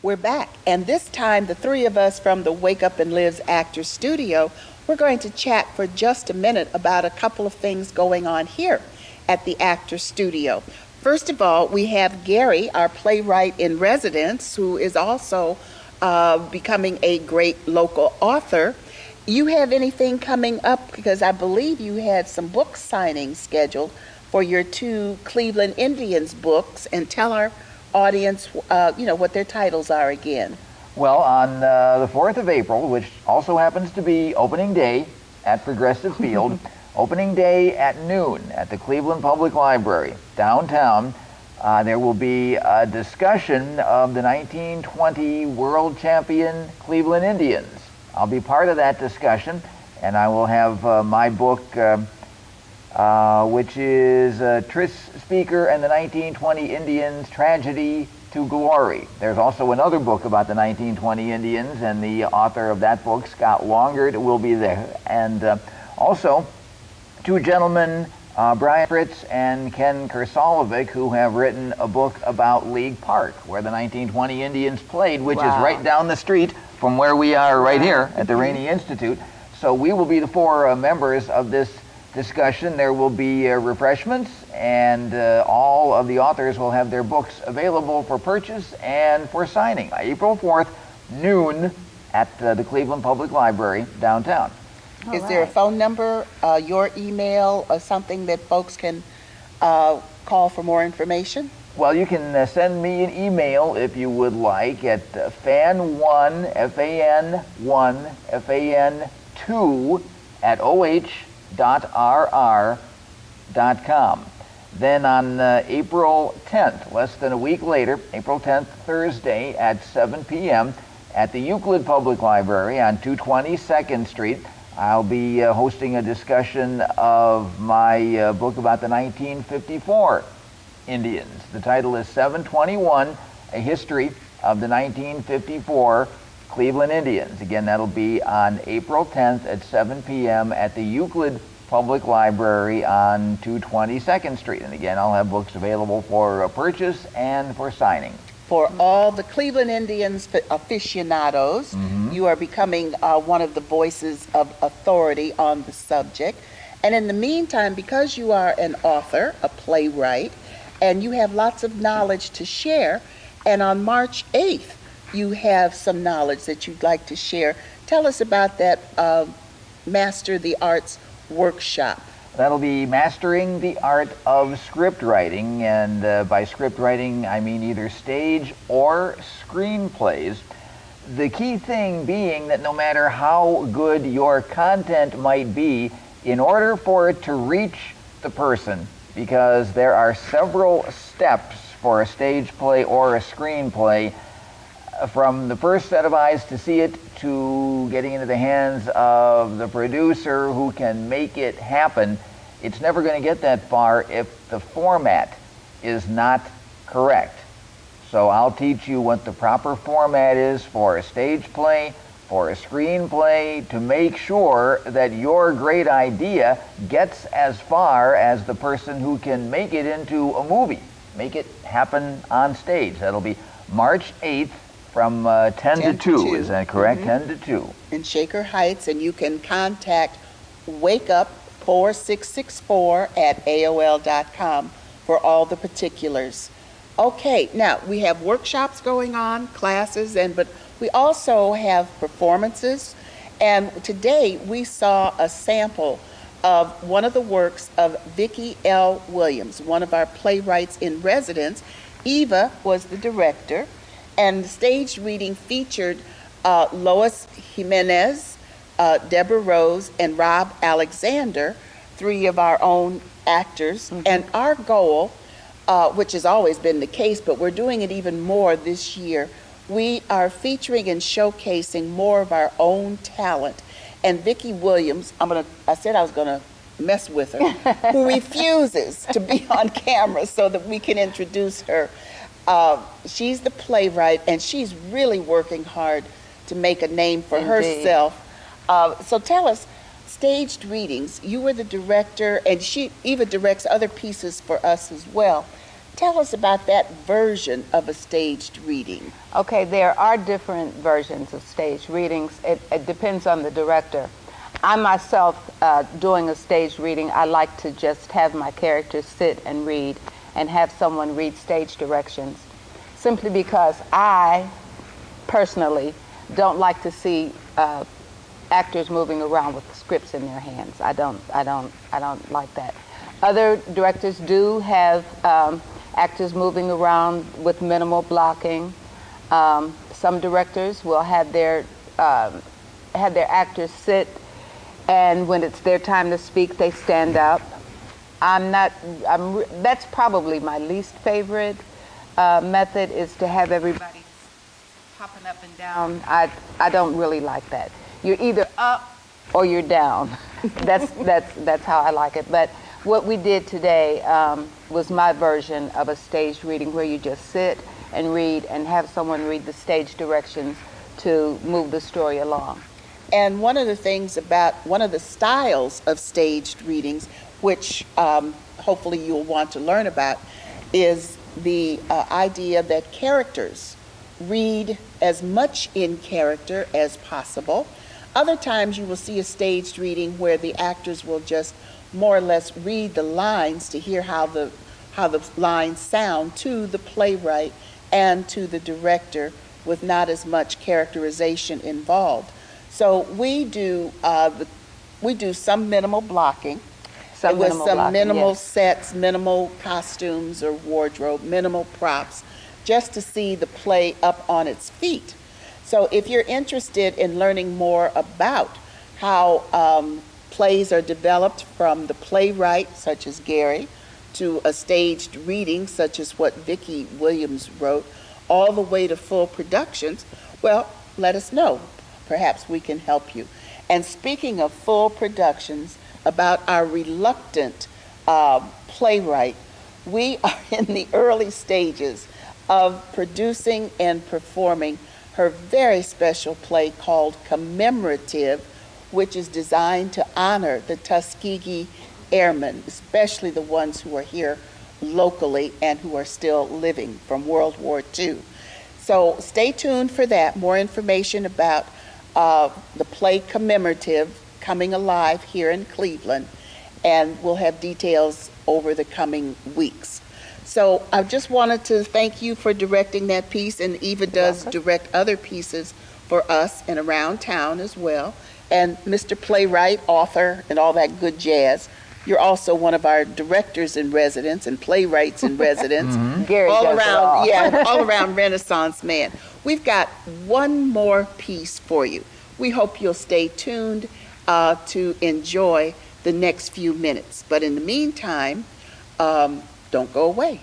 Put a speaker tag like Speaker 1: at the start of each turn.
Speaker 1: We're back, and this time the three of us from the Wake Up and Lives Actors Studio, we're going to chat for just a minute about a couple of things going on here at the Actors Studio. First of all, we have Gary, our playwright in residence, who is also becoming a great local author. You have anything coming up? Because I believe you had some book signings scheduled for your two Cleveland Indians books, and tell our audience, what their titles are again.
Speaker 2: Well, on the 4th of April, which also happens to be opening day at Progressive Field, opening day at noon at the Cleveland Public Library downtown, there will be a discussion of the 1920 world champion Cleveland Indians. I'll be part of that discussion, and I will have my book, which is Tris Speaker and the 1920 Indians, Tragedy to Glory. There's also another book about the 1920 Indians, and the author of that book, Scott Longard, will be there. And also, two gentlemen, Brian Fritz and Ken Kersalovic, who have written a book about League Park, where the 1920 Indians played, which is right down the street from where we are right here at the Rainey Institute. So we will be the four members of this discussion. There will be refreshments, and all of the authors will have their books available for purchase and for signing. April 4th, noon, at the Cleveland Public Library downtown.
Speaker 1: Is there a phone number, your email, or something that folks can call for more information?
Speaker 2: Well, you can send me an email if you would like at fan1, F-A-N-1, F-A-N-2 at oh.rr.com. Then on April 10th, less than a week later, April 10th, Thursday at 7 p.m. at the Euclid Public Library on 220 2nd Street, I'll be hosting a discussion of my book about the 1954 Indians. The title is 721, A History of the 1954 Cleveland Indians. Again, that'll be on April 10th at 7 p.m. at the Euclid Public Library on 220 2nd Street. And again, I'll have books available for purchase and for signing.
Speaker 1: For all the Cleveland Indians aficionados, you are becoming one of the voices of authority on the subject. And in the meantime, because you are an author, a playwright, and you have lots of knowledge to share, and on March 8th, you have some knowledge that you'd like to share. Tell us about that Master the Arts workshop.
Speaker 2: That'll be Mastering the Art of Script Writing, and by script writing, I mean either stage or screenplays. The key thing being that no matter how good your content might be, in order for it to reach the person, because there are several steps for a stage play or a screenplay, from the first set of eyes to see it to getting into the hands of the producer who can make it happen, it's never going to get that far if the format is not correct. So I'll teach you what the proper format is for a stage play, for a screenplay, to make sure that your great idea gets as far as the person who can make it into a movie, make it happen on stage. That'll be March 8th from 10 to 2. Is that correct? 10 to 2.
Speaker 1: In Shaker Heights, and you can contact wakeup4664 at AOL.com for all the particulars. Okay, now we have workshops going on, classes, but we also have performances. And today we saw a sample of one of the works of Vicki L. Williams, one of our playwrights in residence. Eva was the director, and the stage reading featured Lois Jimenez, Deborah Rose, and Rob Alexander, three of our own actors. And our goal, which has always been the case, but we're doing it even more this year, we are featuring and showcasing more of our own talent. And Vicki Williams, I said I was gonna mess with her, who refuses to be on camera so that we can introduce her. She's the playwright, and she's really working hard to make a name for herself. So tell us, staged readings, you were the director, and Eva directs other pieces for us as well. tell us about that version of a staged reading.
Speaker 3: Okay, there are different versions of staged readings. It depends on the director. I myself, doing a staged reading, I like to just have my characters sit and read and have someone read stage directions, simply because I personally don't like to see actors moving around with scripts in their hands. I don't like that. Other directors do have actors moving around with minimal blocking. Some directors will have their actors sit, and when it's their time to speak, they stand up. That's probably my least favorite method, is to have everybody popping up and down. I don't really like that. You're either up or you're down. That's how I like it. But what we did today was my version of a staged reading, where you just sit and read and have someone read the stage directions to move the story along.
Speaker 1: And one of the things about one of the styles of staged readings, which hopefully you'll want to learn about, is the idea that characters read as much in character as possible. Other times you will see a staged reading where the actors will just more or less read the lines to hear how the lines sound to the playwright and to the director, with not as much characterization involved. So we do some minimal blocking, with some minimal
Speaker 3: yes.
Speaker 1: sets, minimal costumes or wardrobe, minimal props, just to see the play up on its feet. So if you're interested in learning more about how plays are developed from the playwright, such as Gary, to a staged reading, such as what Vicki Williams wrote, all the way to full productions, well, let us know. Perhaps we can help you. And speaking of full productions, about our reluctant playwright, we are in the early stages of producing and performing her very special play called Commemorative, which is designed to honor the Tuskegee Airmen, especially the ones who are here locally and who are still living from World War II. So stay tuned for that. More information about the play Commemorative coming alive here in Cleveland, and we'll have details over the coming weeks. So I just wanted to thank you for directing that piece, and Eva does direct other pieces for us and around town as well. And Mr. Playwright, author, and all that good jazz, you're also one of our directors in residence and playwrights in residence.
Speaker 2: Mm-hmm.
Speaker 3: Gary
Speaker 1: all
Speaker 3: does
Speaker 1: around,
Speaker 3: it all.
Speaker 1: yeah, all around Renaissance man. We've got one more piece for you. We hope you'll stay tuned to enjoy the next few minutes. But in the meantime, don't go away.